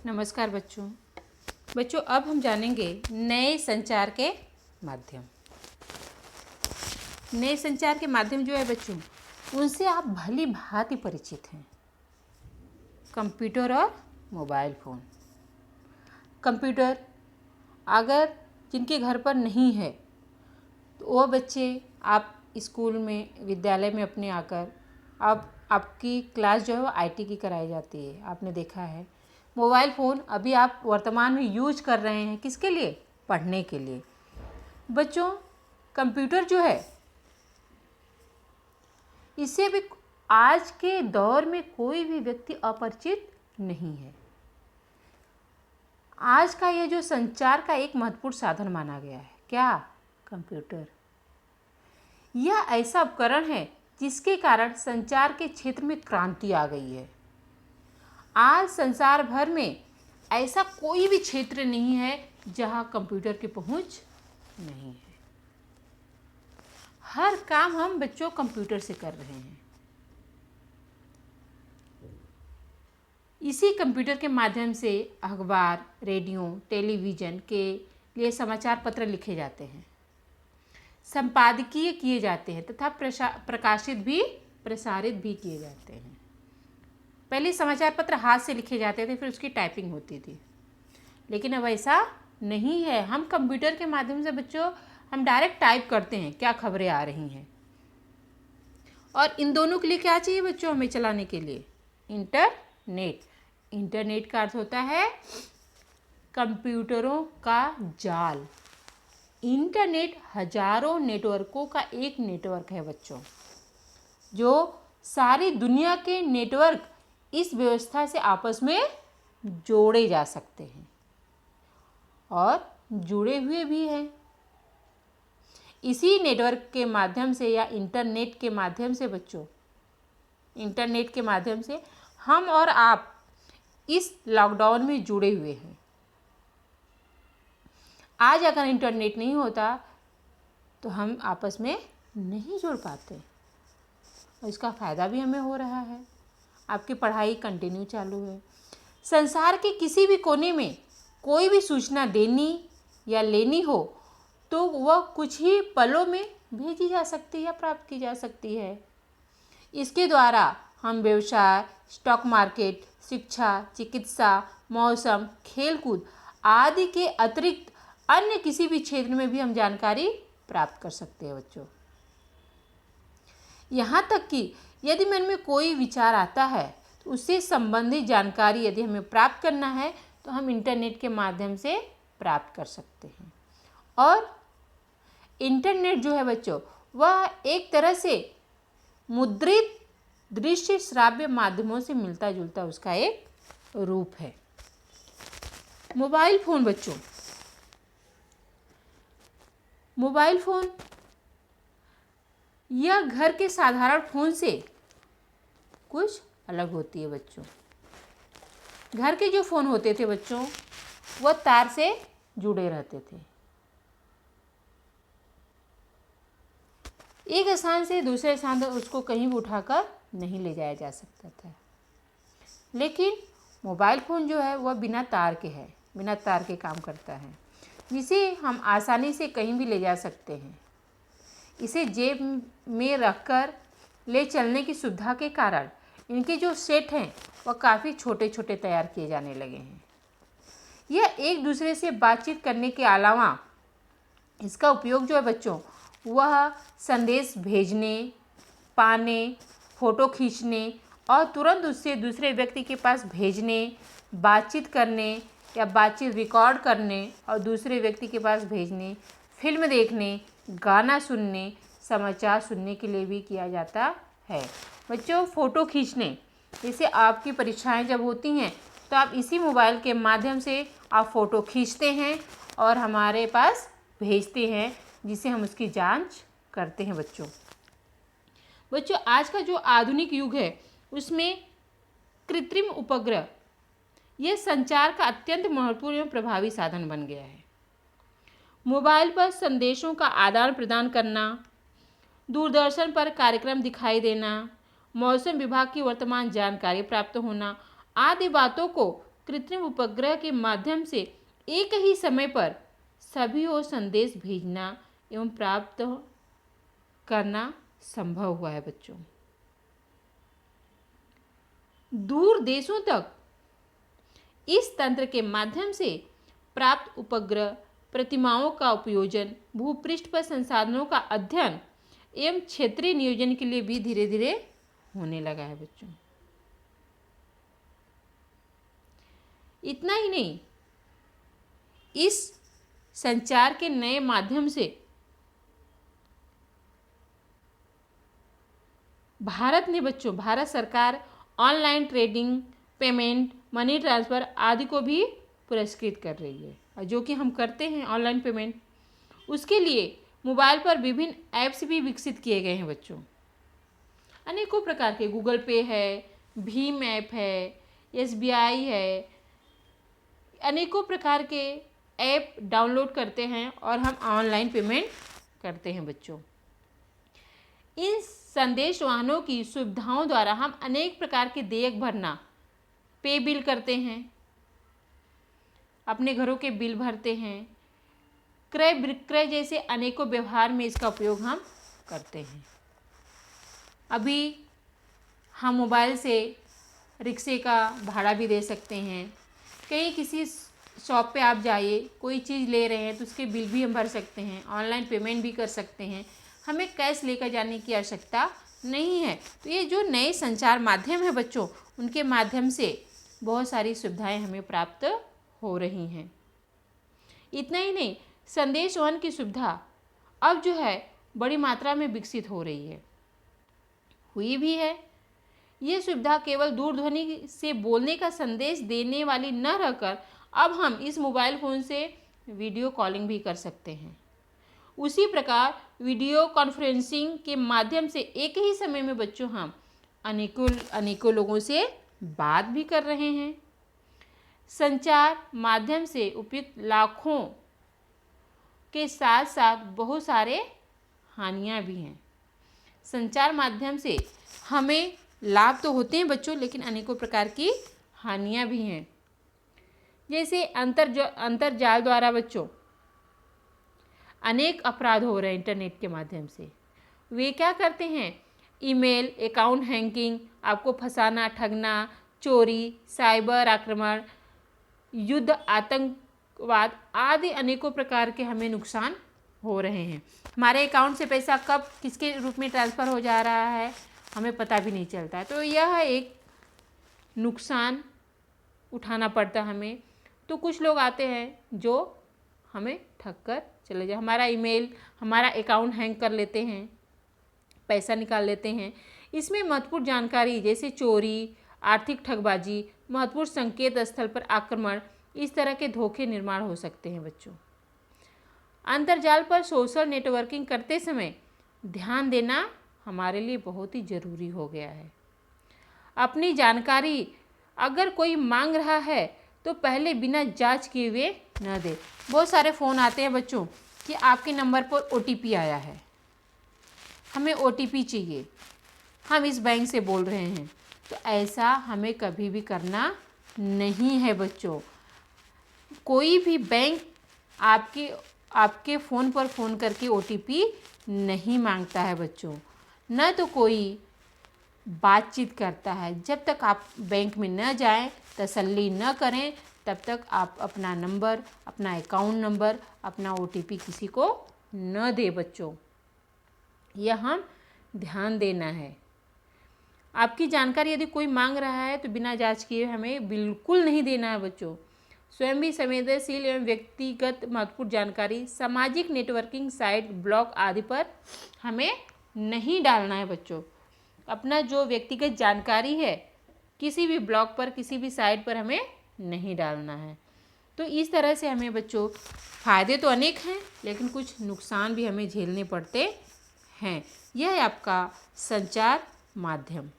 नमस्कार बच्चों। अब हम जानेंगे नए संचार के माध्यम। नए संचार के माध्यम जो है बच्चों, उनसे आप भली भांति परिचित हैं। कंप्यूटर और मोबाइल फ़ोन। कंप्यूटर अगर जिनके घर पर नहीं है तो वो बच्चे आप स्कूल में विद्यालय में अपने आकर अब आपकी क्लास जो है वो आईटी की कराई जाती है, आपने देखा है। मोबाइल फ़ोन अभी आप वर्तमान में यूज कर रहे हैं, किसके लिए? पढ़ने के लिए। बच्चों, कंप्यूटर जो है इससे भी आज के दौर में कोई भी व्यक्ति अपरिचित नहीं है। आज का ये जो संचार का एक महत्वपूर्ण साधन माना गया है, क्या? कंप्यूटर। यह ऐसा उपकरण है जिसके कारण संचार के क्षेत्र में क्रांति आ गई है। आज संसार भर में ऐसा कोई भी क्षेत्र नहीं है जहां कंप्यूटर की पहुंच नहीं है। हर काम हम बच्चों कंप्यूटर से कर रहे हैं। इसी कंप्यूटर के माध्यम से अखबार, रेडियो, टेलीविज़न के लिए समाचार पत्र लिखे जाते हैं, संपादकीय किए जाते हैं तथा प्रसारित भी किए जाते हैं। पहले समाचार पत्र हाथ से लिखे जाते थे, फिर उसकी टाइपिंग होती थी, लेकिन अब ऐसा नहीं है। हम कंप्यूटर के माध्यम से बच्चों हम डायरेक्ट टाइप करते हैं क्या खबरें आ रही हैं। और इन दोनों के लिए क्या चाहिए बच्चों हमें चलाने के लिए? इंटरनेट। इंटरनेट का अर्थ होता है कंप्यूटरों का जाल। इंटरनेट हजारों नेटवर्कों का एक नेटवर्क है बच्चों, जो सारी दुनिया के नेटवर्क इस व्यवस्था से आपस में जोड़े जा सकते हैं और जुड़े हुए भी हैं। इसी नेटवर्क के माध्यम से या इंटरनेट के माध्यम से बच्चों, इंटरनेट के माध्यम से हम और आप इस लॉकडाउन में जुड़े हुए हैं। आज अगर इंटरनेट नहीं होता तो हम आपस में नहीं जुड़ पाते, और इसका फ़ायदा भी हमें हो रहा है। आपकी पढ़ाई कंटिन्यू चालू है। संसार के किसी भी कोने में कोई भी सूचना देनी या लेनी हो तो वह कुछ ही पलों में भेजी जा सकती है या प्राप्त की जा सकती है। इसके द्वारा हम व्यवसाय, स्टॉक मार्केट, शिक्षा, चिकित्सा, मौसम, खेलकूद आदि के अतिरिक्त अन्य किसी भी क्षेत्र में भी हम जानकारी प्राप्त कर सकते हैं बच्चों। यहाँ तक कि यदि मन में कोई विचार आता है तो उससे संबंधित जानकारी यदि हमें प्राप्त करना है तो हम इंटरनेट के माध्यम से प्राप्त कर सकते हैं। और इंटरनेट जो है बच्चों, वह एक तरह से मुद्रित दृश्य श्राव्य माध्यमों से मिलता जुलता उसका एक रूप है। मोबाइल फ़ोन बच्चों, मोबाइल फ़ोन यह घर के साधारण फ़ोन से कुछ अलग होती है बच्चों। घर के जो फ़ोन होते थे बच्चों, वह तार से जुड़े रहते थे। एक स्थान से दूसरे स्थान तक उसको कहीं भी उठाकर नहीं ले जाया जा सकता था। लेकिन मोबाइल फ़ोन जो है वह बिना तार के है, बिना तार के काम करता है, जिसे हम आसानी से कहीं भी ले जा सकते हैं। इसे जेब में रखकर ले चलने की सुविधा के कारण इनके जो सेट हैं वह काफ़ी छोटे छोटे तैयार किए जाने लगे हैं। यह एक दूसरे से बातचीत करने के अलावा इसका उपयोग जो है बच्चों, वह संदेश भेजने, पाने, फ़ोटो खींचने और तुरंत उससे दूसरे व्यक्ति के पास भेजने, बातचीत करने या बातचीत रिकॉर्ड करने और दूसरे व्यक्ति के पास भेजने, फिल्म देखने, गाना सुनने, समाचार सुनने के लिए भी किया जाता है। बच्चों, फ़ोटो खींचने, जैसे आपकी परीक्षाएं जब होती हैं तो आप इसी मोबाइल के माध्यम से आप फ़ोटो खींचते हैं और हमारे पास भेजते हैं, जिसे हम उसकी जांच करते हैं बच्चों। आज का जो आधुनिक युग है उसमें कृत्रिम उपग्रह यह संचार का अत्यंत महत्वपूर्ण एवं प्रभावी साधन बन गया है। मोबाइल पर संदेशों का आदान प्रदान करना, दूरदर्शन पर कार्यक्रम दिखाई देना, मौसम विभाग की वर्तमान जानकारी प्राप्त होना आदि बातों को कृत्रिम उपग्रह के माध्यम से एक ही समय पर सभी ओर संदेश भेजना एवं प्राप्त करना संभव हुआ है बच्चों। दूर देशों तक इस तंत्र के माध्यम से प्राप्त उपग्रह प्रतिमाओं का उपयोजन, भूपृष्ठ पर संसाधनों का अध्ययन एवं क्षेत्रीय नियोजन के लिए भी धीरे धीरे होने लगा है बच्चों। इतना ही नहीं, इस संचार के नए माध्यम से भारत सरकार online trading, payment, money transfer आदि को भी पुरस्कृत कर रही है। और जो कि हम करते हैं ऑनलाइन पेमेंट, उसके लिए मोबाइल पर विभिन्न ऐप्स भी विकसित किए गए हैं बच्चों। अनेकों प्रकार के गूगल पे है, भीम ऐप है, SBI है, अनेकों प्रकार के ऐप डाउनलोड करते हैं और हम ऑनलाइन पेमेंट करते हैं बच्चों। इन संदेश वाहनों की सुविधाओं द्वारा हम अनेक प्रकार के देयक भरना, पे बिल करते हैं, अपने घरों के बिल भरते हैं, क्रय विक्रय जैसे अनेकों व्यवहार में इसका उपयोग हम करते हैं। अभी हम मोबाइल से रिक्शे का भाड़ा भी दे सकते हैं। कहीं किसी शॉप पे आप जाइए, कोई चीज़ ले रहे हैं तो उसके बिल भी हम भर सकते हैं, ऑनलाइन पेमेंट भी कर सकते हैं। हमें कैश लेकर जाने की आवश्यकता नहीं है। तो ये जो नए संचार माध्यम है बच्चों, उनके माध्यम से बहुत सारी सुविधाएं हमें प्राप्त हो रही हैं। इतना ही नहीं, संदेश वहन की सुविधा अब जो है बड़ी मात्रा में विकसित हो रही है, हुई भी है। ये सुविधा केवल दूरध्वनि से बोलने का संदेश देने वाली न रहकर अब हम इस मोबाइल फ़ोन से वीडियो कॉलिंग भी कर सकते हैं। उसी प्रकार वीडियो कॉन्फ्रेंसिंग के माध्यम से एक ही समय में बच्चों हम अनेकों लोगों से बात भी कर रहे हैं। संचार माध्यम से उपयुक्त लाखों के साथ साथ बहुत सारे हानियां भी हैं। संचार माध्यम से हमें लाभ तो होते हैं बच्चों, लेकिन अनेकों प्रकार की हानियां भी हैं। जैसे अंतरजाल द्वारा बच्चों अनेक अपराध हो रहे हैं इंटरनेट के माध्यम से। वे क्या करते हैं, ईमेल, अकाउंट हैकिंग, आपको फंसाना, ठगना, चोरी, साइबर आक्रमण, युद्ध, आतंकवाद आदि अनेकों प्रकार के हमें नुकसान हो रहे हैं। हमारे अकाउंट से पैसा कब किसके रूप में ट्रांसफ़र हो जा रहा है हमें पता भी नहीं चलता है। तो यह एक नुकसान उठाना पड़ता हमें। तो कुछ लोग आते हैं जो हमें ठग कर चले जाए, हमारा ईमेल, हमारा अकाउंट हैक कर लेते हैं, पैसा निकाल लेते हैं। इसमें महत्वपूर्ण जानकारी जैसे चोरी, आर्थिक ठगबाजी, महत्वपूर्ण संकेत स्थल पर आक्रमण, इस तरह के धोखे निर्माण हो सकते हैं बच्चों। अंतर्जाल पर सोशल नेटवर्किंग करते समय ध्यान देना हमारे लिए बहुत ही ज़रूरी हो गया है। अपनी जानकारी अगर कोई मांग रहा है तो पहले बिना जांच किए हुए न दे। बहुत सारे फ़ोन आते हैं बच्चों कि आपके नंबर पर OTP आया है, हमें OTP चाहिए, हम इस बैंक से बोल रहे हैं। तो ऐसा हमें कभी भी करना नहीं है बच्चों। कोई भी बैंक आपके फ़ोन पर फ़ोन करके OTP नहीं मांगता है बच्चों, न तो कोई बातचीत करता है। जब तक आप बैंक में न जाएं, तसल्ली न करें, तब तक आप अपना नंबर, अपना अकाउंट नंबर, अपना OTP किसी को न दे बच्चों। यह हम ध्यान देना है। आपकी जानकारी यदि कोई मांग रहा है तो बिना जांच किए हमें बिल्कुल नहीं देना है बच्चों। स्वयं भी संवेदनशील एवं व्यक्तिगत महत्वपूर्ण जानकारी सामाजिक नेटवर्किंग साइट, ब्लॉग आदि पर हमें नहीं डालना है बच्चों। अपना जो व्यक्तिगत जानकारी है किसी भी ब्लॉग पर, किसी भी साइट पर हमें नहीं डालना है। तो इस तरह से हमें बच्चों फ़ायदे तो अनेक हैं, लेकिन कुछ नुकसान भी हमें झेलने पड़ते हैं। यह है आपका संचार माध्यम।